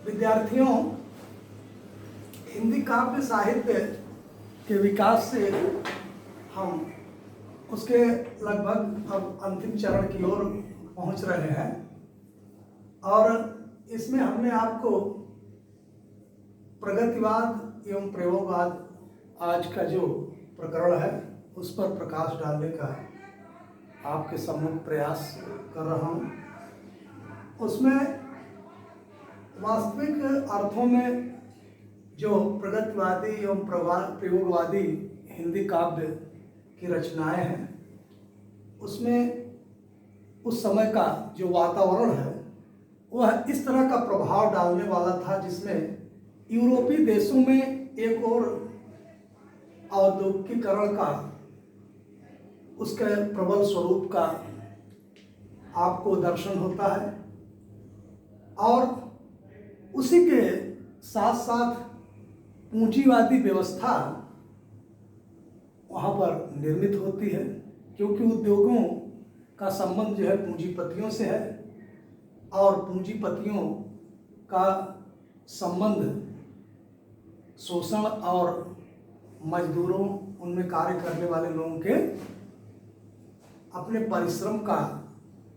विद्यार्थियों, हिंदी काव्य साहित्य के विकास से हम उसके लगभग अब अंतिम चरण की ओर पहुंच रहे हैं और इसमें हमने आपको प्रगतिवाद एवं प्रयोगवाद आज का जो प्रकरण है उस पर प्रकाश डालने का आपके सम्मुख प्रयास कर रहा हूँ। उसमें वास्तविक अर्थों में जो प्रगतिवादी एवं प्रयोगवादी हिंदी काव्य की रचनाएं हैं उसमें उस समय का जो वातावरण है वह इस तरह का प्रभाव डालने वाला था जिसमें यूरोपीय देशों में एक और औद्योगिकीकरण का उसके प्रबल स्वरूप का आपको दर्शन होता है और उसी के साथ साथ पूंजीवादी व्यवस्था वहाँ पर निर्मित होती है, क्योंकि उद्योगों का संबंध जो है पूंजीपतियों से है और पूंजीपतियों का संबंध शोषण और मजदूरों, उनमें कार्य करने वाले लोगों के अपने परिश्रम का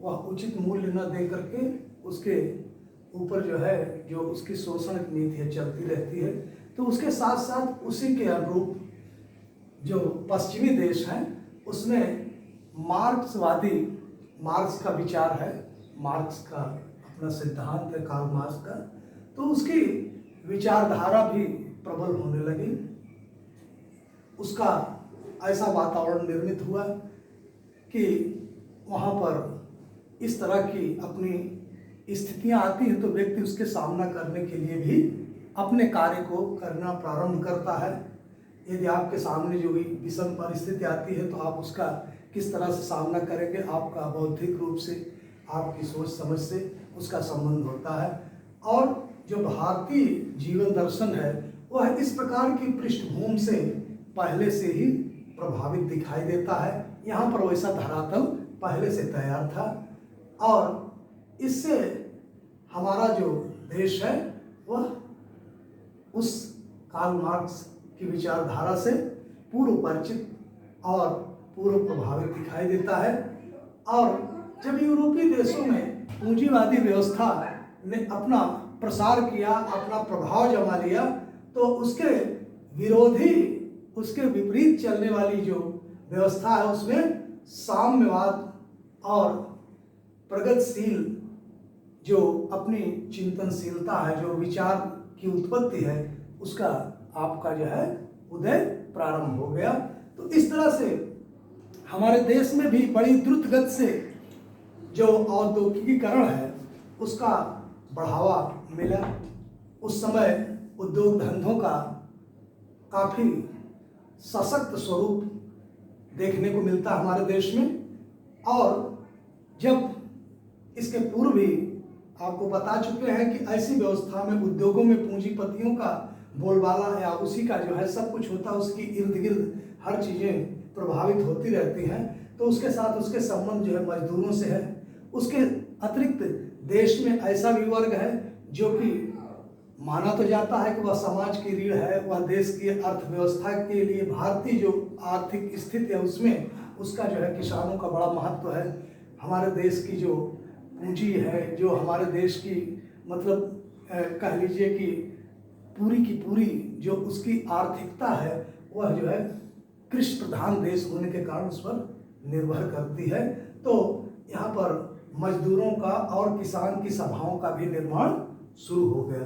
वह उचित मूल्य न दे करके उसके ऊपर जो है जो उसकी शोषण की नीति है चलती रहती है। तो उसके साथ साथ उसी के अनुरूप जो पश्चिमी देश हैं उसमें मार्क्स का विचार है, मार्क्स का अपना सिद्धांत है कार्ल मार्क्स का, तो उसकी विचारधारा भी प्रबल होने लगी। उसका ऐसा वातावरण निर्मित हुआ कि वहाँ पर इस तरह की अपनी स्थितियाँ आती हैं तो व्यक्ति उसके सामना करने के लिए भी अपने कार्य को करना प्रारंभ करता है। यदि आपके सामने जो भी विषम परिस्थिति आती है तो आप उसका किस तरह से सामना करेंगे, आपका बौद्धिक रूप से, आपकी सोच समझ से उसका संबंध होता है। और जो भारतीय जीवन दर्शन है वह इस प्रकार की पृष्ठभूमि से पहले से ही प्रभावित दिखाई देता है। यहाँ पर वैसा धरातल पहले से तैयार था और इससे हमारा जो देश है वह उस कार्ल मार्क्स की विचारधारा से पूर्व परिचित और पूर्व प्रभावित दिखाई देता है। और जब यूरोपीय देशों में पूंजीवादी व्यवस्था ने अपना प्रसार किया, अपना प्रभाव जमा लिया, तो उसके विरोधी, उसके विपरीत चलने वाली जो व्यवस्था है उसमें साम्यवाद और प्रगतिशील जो अपनी चिंतनशीलता है, जो विचार की उत्पत्ति है, उसका आपका जो है उदय प्रारंभ हो गया। तो इस तरह से हमारे देश में भी बड़ी द्रुत गति से जो औद्योगिकीकरण है उसका बढ़ावा मिला। उस समय उद्योग धंधों का काफ़ी सशक्त स्वरूप देखने को मिलता हमारे देश में। और जब इसके पूर्व भी आपको बता चुके हैं कि ऐसी व्यवस्था में उद्योगों में पूंजीपतियों का बोलबाला या उसी का जो है सब कुछ होता है, उसकी इर्द गिर्द हर चीज़ें प्रभावित होती रहती हैं, तो उसके साथ उसके संबंध जो है मजदूरों से है। उसके अतिरिक्त देश में ऐसा भी वर्ग है जो कि माना तो जाता है कि वह समाज की रीढ़ है, वह देश की अर्थव्यवस्था के लिए भारतीय जो आर्थिक स्थिति है उसमें उसका जो है किसानों का बड़ा महत्व है। हमारे देश की जो पूंजी है, जो हमारे देश की मतलब कह लीजिए कि पूरी जो उसकी आर्थिकता है वह जो है कृषि प्रधान देश होने के कारण उस पर निर्भर करती है। तो यहाँ पर मजदूरों का और किसान की सभाओं का भी निर्माण शुरू हो गया।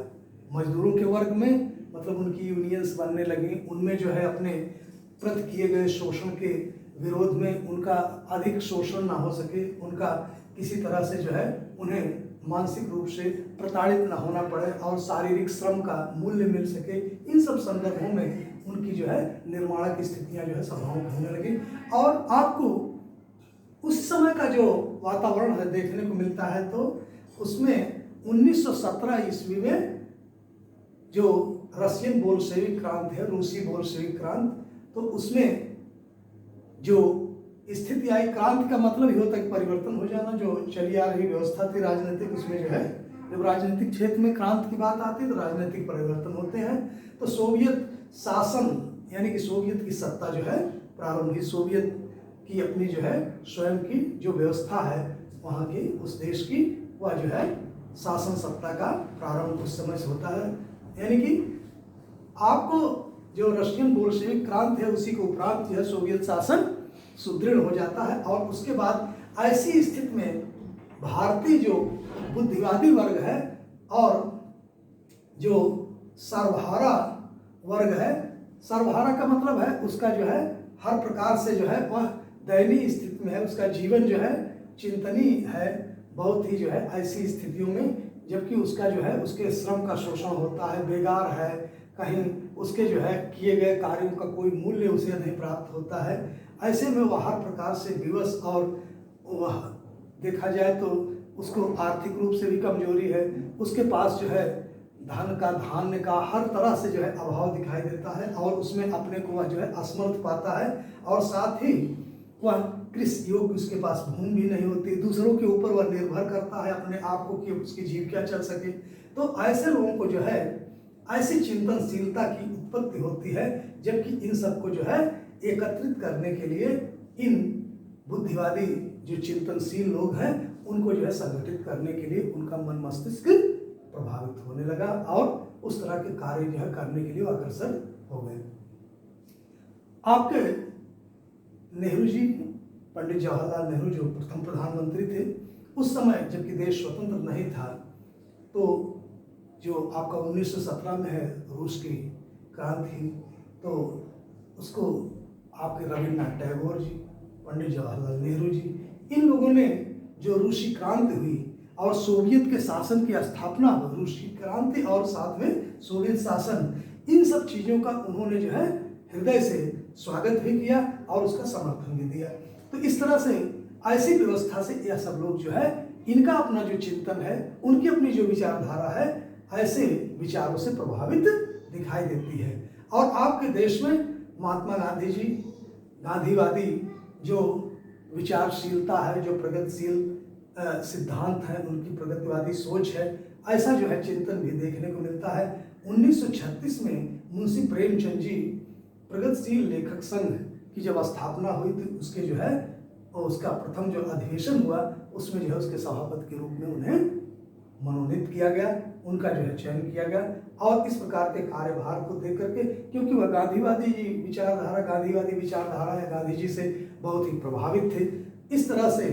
मजदूरों के वर्ग में मतलब उनकी यूनियंस बनने लगी, उनमें जो है अपने प्रति किए गए शोषण के विरोध में उनका अधिक शोषण ना हो सके, उनका किसी तरह से जो है उन्हें मानसिक रूप से प्रताड़ित न होना पड़े और शारीरिक श्रम का मूल्य मिल सके, इन सब संदर्भों में उनकी जो है निर्माणक स्थितियां जो है सभाओं में होने लगी। और आपको उस समय का जो वातावरण है देखने को मिलता है तो उसमें 1917 ईस्वी में जो रशियन बोल्शेविक क्रांति है, रूसी बोल्शेविक क्रांति, तो उसमें जो स्थिति आई, क्रांति का मतलब ही होता है कि परिवर्तन हो जाना, जो चली आ रही व्यवस्था थी राजनीतिक उसमें जो है जब राजनीतिक क्षेत्र में क्रांति की बात आती है तो राजनीतिक परिवर्तन होते हैं। तो सोवियत शासन यानी कि सोवियत की सत्ता जो है प्रारंभ हुई। सोवियत की अपनी जो है स्वयं की जो व्यवस्था है वहाँ की उस देश की, वह जो है शासन सत्ता का प्रारंभ उस समय से होता है। यानी कि आपको जो रशियन बोल्शेविक क्रांति है उसी के उपरांत जो है सोवियत शासन सुदृढ़ हो जाता है। और उसके बाद ऐसी स्थिति में भारतीय जो बुद्धिवादी वर्ग है और जो सर्वहारा वर्ग है, सर्वहारा का मतलब है उसका जो है हर प्रकार से जो है वह दयनीय स्थिति में है, उसका जीवन जो है चिंतनीय है बहुत ही जो है ऐसी स्थितियों में, जबकि उसका जो है उसके श्रम का शोषण होता है, बेगार है, कहीं उसके जो है किए गए कार्यों का कोई मूल्य उसे नहीं प्राप्त होता है। ऐसे में वह हर प्रकार से विवश और वह देखा जाए तो उसको आर्थिक रूप से भी कमजोरी है, उसके पास जो है धन का धान्य का हर तरह से जो है अभाव दिखाई देता है और उसमें अपने को वह जो है असमर्थ पाता है। और साथ ही वह कृषि योग्य उसके पास भूमि भी नहीं होती, दूसरों के ऊपर वह निर्भर करता है अपने आप को कि उसकी जीविका चल सके। तो ऐसे लोगों को जो है ऐसी चिंतनशीलता की उत्पत्ति होती है, जबकि इन सबको जो है एकत्रित करने के लिए इन बुद्धिवादी जो चिंतनशील लोग हैं उनको जो है संगठित करने के लिए उनका मन मस्तिष्क प्रभावित होने लगा और उस तरह के कार्य जो है करने के लिए अग्रसर हो गए। आपके नेहरू जी, पंडित जवाहरलाल नेहरू जो प्रथम प्रधानमंत्री थे, उस समय जबकि देश स्वतंत्र नहीं था, तो जो आपका 1917 में है रूस की क्रांति, तो उसको आपके रविन्द्रनाथ टैगोर जी, पंडित जवाहरलाल नेहरू जी, इन लोगों ने जो रूसी क्रांति हुई और सोवियत के शासन की स्थापना हुई, रूसी क्रांति और साथ में सोवियत शासन, इन सब चीज़ों का उन्होंने जो है हृदय से स्वागत भी किया और उसका समर्थन भी दिया। तो इस तरह से ऐसी व्यवस्था से यह सब लोग जो है इनका अपना जो चिंतन है, उनकी अपनी जो विचारधारा है, ऐसे विचारों से प्रभावित दिखाई देती है। और आपके देश में महात्मा गांधी जी, गांधीवादी जो विचारशीलता है, जो प्रगतिशील सिद्धांत है, उनकी प्रगतिवादी सोच है, ऐसा जो है चिंतन भी देखने को मिलता है। 1936 में मुंशी प्रेमचंद जी प्रगतिशील लेखक संघ की जब स्थापना हुई तो उसके जो है और उसका प्रथम जो अधिवेशन हुआ उसमें जो है उसके सभापति के रूप में उन्हें मनोनीत किया गया, उनका जो है चयन किया गया। और इस प्रकार के कार्यभार को देख करके, क्योंकि वह गांधीवादी विचारधारा है, गांधी जी से बहुत ही प्रभावित थे, इस तरह से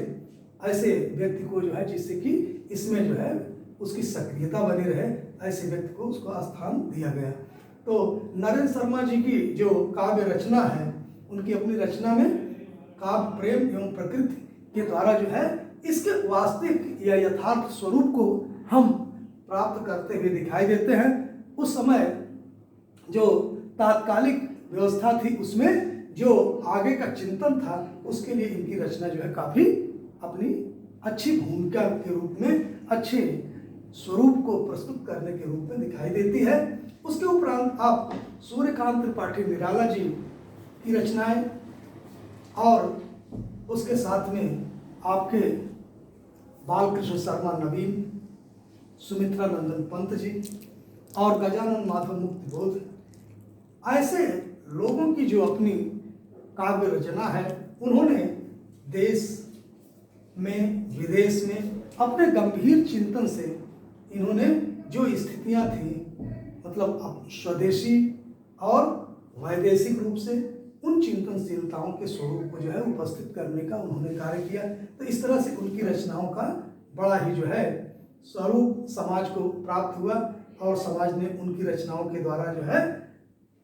ऐसे व्यक्ति को जो है जिससे कि इसमें जो है उसकी सक्रियता बनी रहे, ऐसे व्यक्ति को उसको स्थान दिया गया। तो नरेंद्र शर्मा जी की जो काव्य रचना है, उनकी अपनी रचना में काव्य प्रेम एवं प्रकृति के द्वारा जो है इसके वास्तविक या यथार्थ स्वरूप को हम प्राप्त करते हुए दिखाई देते हैं। उस समय जो तात्कालिक व्यवस्था थी उसमें जो आगे का चिंतन था उसके लिए इनकी रचना जो है काफ़ी अपनी अच्छी भूमिका के रूप में, अच्छे स्वरूप को प्रस्तुत करने के रूप में दिखाई देती है। उसके उपरांत आप सूर्यकांत त्रिपाठी निराला जी की रचनाएं और उसके साथ में आपके बालकृष्ण शर्मा नवीन, सुमित्रा नंदन पंत जी और गजानन माधव मुक्ति बोध, ऐसे लोगों की जो अपनी काव्य रचना है, उन्होंने देश में विदेश में अपने गंभीर चिंतन से इन्होंने जो स्थितियां थी, मतलब स्वदेशी और वैदेशिक रूप से उन चिंतनशीलताओं के स्वरूप को जो है उपस्थित करने का उन्होंने कार्य किया। तो इस तरह से उनकी रचनाओं का बड़ा ही जो है स्वरूप समाज को प्राप्त हुआ और समाज ने उनकी रचनाओं के द्वारा जो है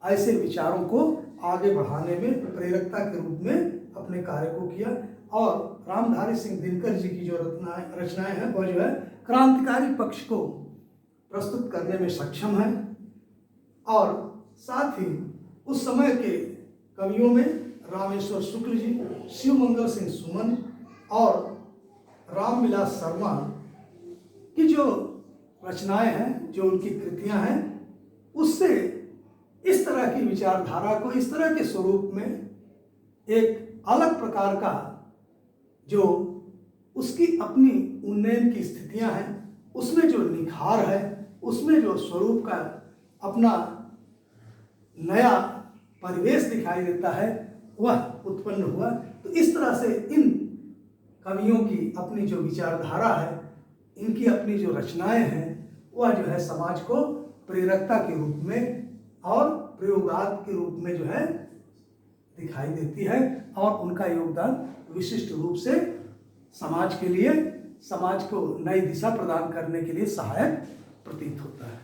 ऐसे विचारों को आगे बढ़ाने में प्रेरकता के रूप में अपने कार्य को किया। और रामधारी सिंह दिनकर जी की जो रचनाएं हैं वह जो है क्रांतिकारी पक्ष को प्रस्तुत करने में सक्षम है। और साथ ही उस समय के कवियों में रामेश्वर शुक्ल जी, शिवमंगल सिंह सुमन और रामविलास शर्मा की जो रचनाएं हैं, जो उनकी कृतियां हैं, उससे इस तरह की विचारधारा को, इस तरह के स्वरूप में एक अलग प्रकार का जो उसकी अपनी उन्नयन की स्थितियां हैं उसमें जो निखार है, उसमें जो स्वरूप का अपना नया परिवेश दिखाई देता है, वह उत्पन्न हुआ। तो इस तरह से इन कवियों की अपनी जो विचारधारा है, इनकी अपनी जो रचनाएं हैं, वह जो है समाज को प्रेरकता के रूप में और प्रयोगात्मक के रूप में जो है दिखाई देती है, और उनका योगदान विशिष्ट रूप से समाज के लिए, समाज को नई दिशा प्रदान करने के लिए सहायक प्रतीत होता है।